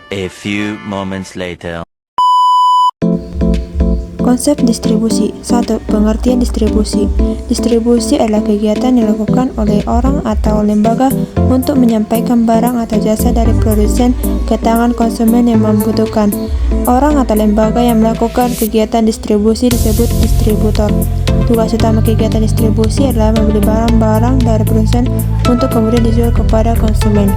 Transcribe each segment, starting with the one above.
A few moments later. Konsep distribusi. 1. Pengertian distribusi. Distribusi adalah kegiatan yang dilakukan oleh orang atau lembaga untuk menyampaikan barang atau jasa dari produsen ke tangan konsumen yang membutuhkan. Orang atau lembaga yang melakukan kegiatan distribusi disebut distributor. Tugas utama kegiatan distribusi adalah membeli barang-barang dari produsen untuk kemudian dijual kepada konsumen.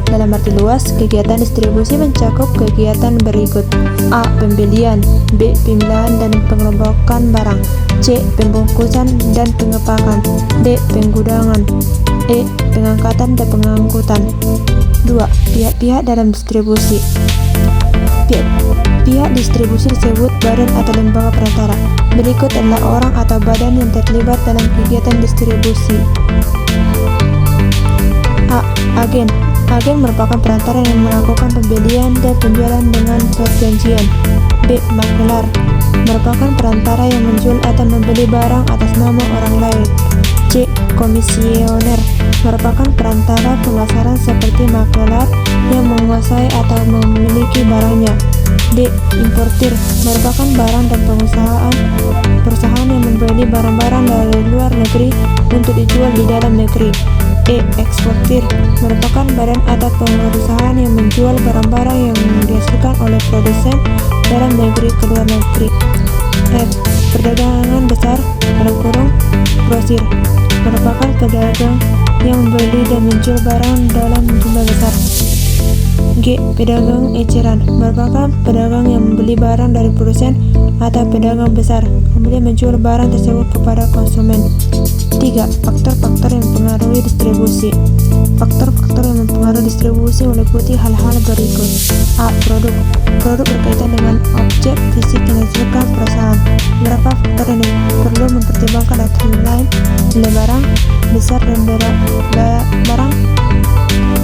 Dalam arti luas, kegiatan distribusi mencakup kegiatan berikut: A. Pembelian, B. Pemilahan dan pengelompokan barang, C. Pembungkusan dan pengepakan, D. Penggudangan, E. Pengangkatan dan pengangkutan. 2. Pihak-pihak dalam distribusi. Pihak distribusi disebut badan atau lembaga perantara. Berikut adalah orang atau badan yang terlibat dalam kegiatan distribusi. A. Agen. Agen merupakan perantara yang melakukan pembelian dan penjualan dengan perjanjian. B. Makelar merupakan perantara yang menjual atau membeli barang atas nama orang lain. C. Komisioner merupakan perantara pemasaran seperti makelar yang menguasai atau memiliki barangnya. D. Importir merupakan barang dan perusahaan yang membeli barang-barang dari luar negeri untuk dijual di dalam negeri. E. Eksportir merupakan badan atau perusahaan yang menjual barang-barang yang dihasilkan oleh produsen dalam negeri ke luar negeri. F. Perdagangan besar (grosir) merupakan pedagang yang membeli dan menjual barang dalam jumlah besar. G. Pedagang eceran merupakan pedagang yang membeli barang dari produsen atau pedagang besar, kemudian menjual barang tersebut kepada konsumen. 3. Faktor-faktor yang mempengaruhi distribusi. Faktor-faktor yang mempengaruhi distribusi meliputi hal-hal berikut. A. Produk. Produk berkaitan dengan objek fisik yang dihasilkan perusahaan. Beberapa faktor yang perlu mempertimbangkan antara lain nilai barang, besar dan barang,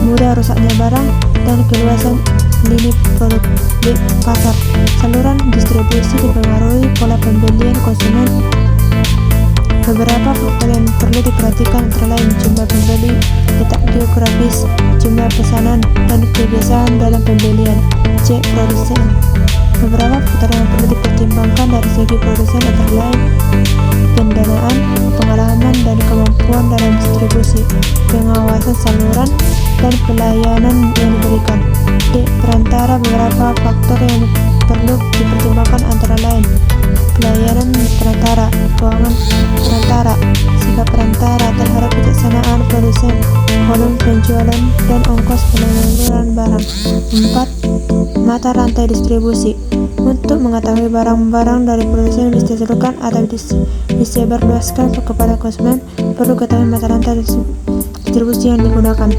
mudah rusaknya barang, dan keluasan lini produk. B. Pasar. Saluran distribusi dipengaruhi pola pembelian konsumen. Beberapa faktor yang perlu diperhatikan antara lain jumlah pembeli, letak geografis, jumlah pesanan, dan kebiasaan dalam pembelian. C. Produsen. Beberapa faktor yang perlu dipertimbangkan dari segi produsen antara lain pendanaan, pengalaman, dan kemampuan dalam distribusi, pengawasan saluran, dan pelayanan yang diberikan. D. Perantara. Beberapa faktor yang perlu dipertimbangkan antara lain pelayanan perantara, keuangan perantara, sikap perantara terhadap kebijaksanaan produsen, volume penjualan, dan ongkos penyaluran barang. 4. Mata rantai distribusi. Untuk mengetahui barang-barang dari produsen disalurkan atau disebarluaskan kepada konsumen, perlu ketahui mata rantai distribusi yang digunakan.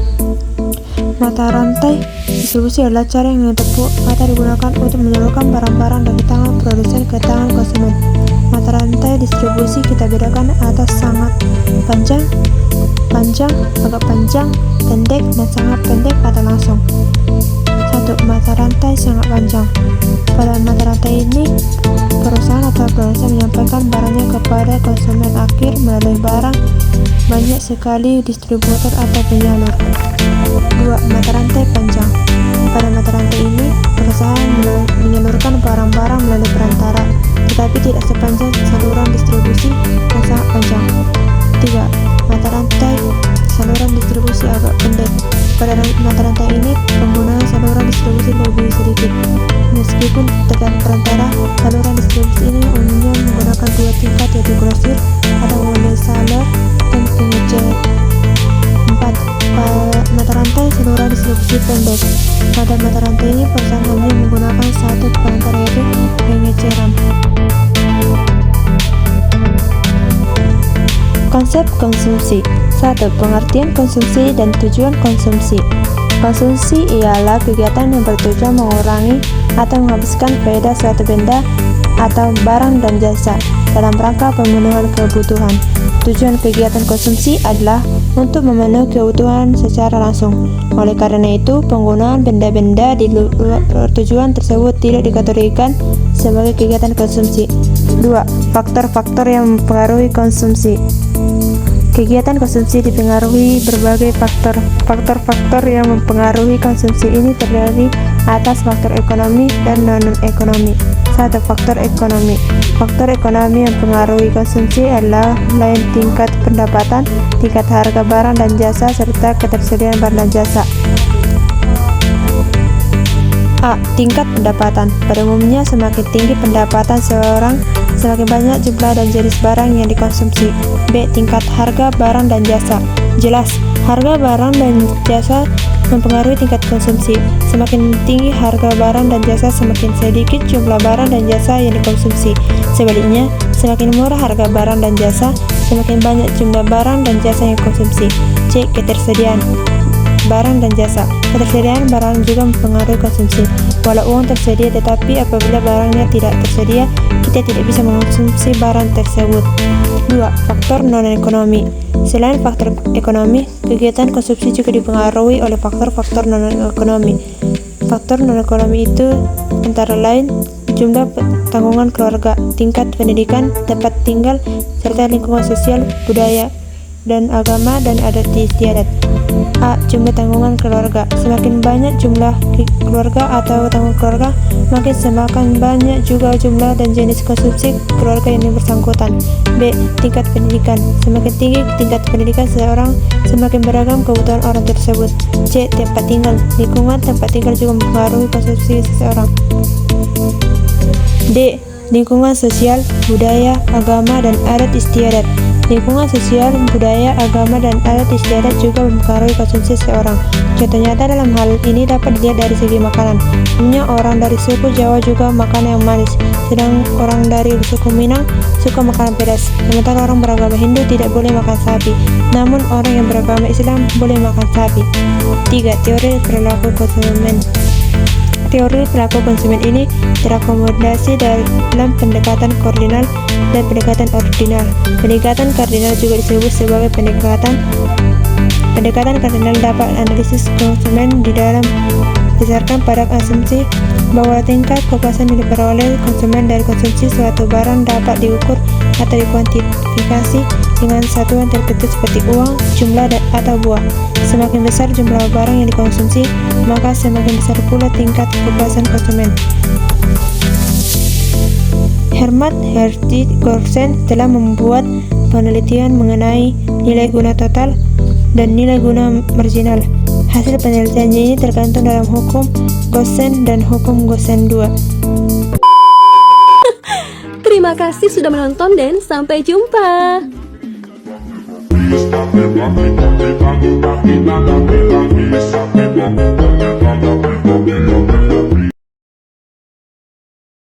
Mata rantai distribusi adalah cara yang tepat atau digunakan untuk menyalurkan barang-barang dari tangan produsen ke tangan konsumen. Mata rantai distribusi kita bedakan atas sangat panjang, agak panjang, pendek, dan sangat pendek atau langsung. 1. Mata rantai sangat panjang. Pada mata rantai ini, perusahaan atau produsen menyampaikan barangnya kepada konsumen akhir melalui banyak sekali distributor atau penyalur. 2. Mata rantai panjang. Pada mata rantai ini, perusahaan menyalurkan barang-barang melalui perantara, tetapi tidak sepanjang saluran distribusi yang sangat panjang. 3. Mata rantai saluran distribusi agak pendek. Pada mata rantai ini, penggunaan saluran distribusi lebih sedikit. Meskipun terdapat perantara, saluran distribusi ini umumnya menggunakan 2 tingkat, yaitu grosir atau wholesaler dan pengecer. 4. Mata rantai saluran distribusi pendek. Pada mata rantai ini, perusahaan hanya menggunakan 1 perantara, yaitu pengeceran. Konsep konsumsi. 1. Pengertian konsumsi dan tujuan konsumsi. Konsumsi ialah kegiatan yang bertujuan mengurangi atau menghabiskan faedah suatu benda atau barang dan jasa dalam rangka pemenuhan kebutuhan. Tujuan kegiatan konsumsi adalah untuk memenuhi kebutuhan secara langsung. Oleh karena itu, penggunaan benda-benda di luar tujuan tersebut tidak dikategorikan sebagai kegiatan konsumsi. 2. Faktor-faktor yang mempengaruhi konsumsi. Kegiatan konsumsi dipengaruhi berbagai faktor. Faktor-faktor yang mempengaruhi konsumsi ini terdiri atas faktor ekonomi dan non-ekonomi. 1. Faktor ekonomi. Faktor ekonomi yang mempengaruhi konsumsi adalah lain tingkat pendapatan, tingkat harga barang dan jasa, serta ketersediaan barang dan jasa. A. Tingkat pendapatan. Pada umumnya, semakin tinggi pendapatan seorang, semakin banyak jumlah dan jenis barang yang dikonsumsi. B. Tingkat harga barang dan jasa. Jelas, harga barang dan jasa mempengaruhi tingkat konsumsi. Semakin tinggi harga barang dan jasa, semakin sedikit jumlah barang dan jasa yang dikonsumsi. Sebaliknya, semakin murah harga barang dan jasa, semakin banyak jumlah barang dan jasa yang dikonsumsi. C. Ketersediaan barang dan jasa. Ketersediaan barang juga mempengaruhi konsumsi. Walau uang tersedia, tetapi apabila barangnya tidak tersedia, kita tidak bisa mengonsumsi barang tersebut. 2. Faktor non-ekonomi. Selain faktor ekonomi, kegiatan konsumsi juga dipengaruhi oleh faktor-faktor non-ekonomi. Faktor non-ekonomi itu antara lain jumlah tanggungan keluarga, tingkat pendidikan, tempat tinggal, serta lingkungan sosial, budaya, dan agama dan adat istiadat. A. Jumlah tanggungan keluarga. Semakin banyak jumlah keluarga atau tanggungan keluarga, makin semakin banyak juga jumlah dan jenis konsumsi keluarga yang bersangkutan. B. Tingkat pendidikan. Semakin tinggi tingkat pendidikan seseorang, semakin beragam kebutuhan orang tersebut. C. Tempat tinggal. Lingkungan tempat tinggal juga mempengaruhi konsumsi seseorang. D. Lingkungan sosial, budaya, agama, dan adat istiadat. Lingkungan sosial, budaya, agama, dan adat istiadat juga mempengaruhi konsumsi seseorang. Contoh nyata dalam hal ini dapat dilihat dari segi makanan. Umumnya orang dari suku Jawa juga makan yang manis, sedang orang dari suku Minang suka makanan pedas. Sementara orang beragama Hindu tidak boleh makan sapi, namun orang yang beragama Islam boleh makan sapi. 3. Teori perilaku konsumen. Teori perilaku konsumen ini terakomodasi dalam pendekatan kardinal dan pendekatan ordinal. Pendekatan kardinal juga disebut sebagai pendekatan kardinal dapat analisis konsumen di dalam berdasarkan pada asumsi bahwa tingkat kepuasan yang diperoleh konsumen dari konsumsi suatu barang dapat diukur atau dikuantifikasi dengan satuan tertentu seperti uang, jumlah, atau buah. Semakin besar jumlah barang yang dikonsumsi, maka semakin besar pula tingkat kepuasan konsumen. Hermann Hertie-Gorsen telah membuat penelitian mengenai nilai guna total dan nilai guna marginal. Hasil penelitiannya ini tergantung dalam hukum Gorsen dan hukum Gorsen 2. Terima kasih sudah menonton dan sampai jumpa. Bisa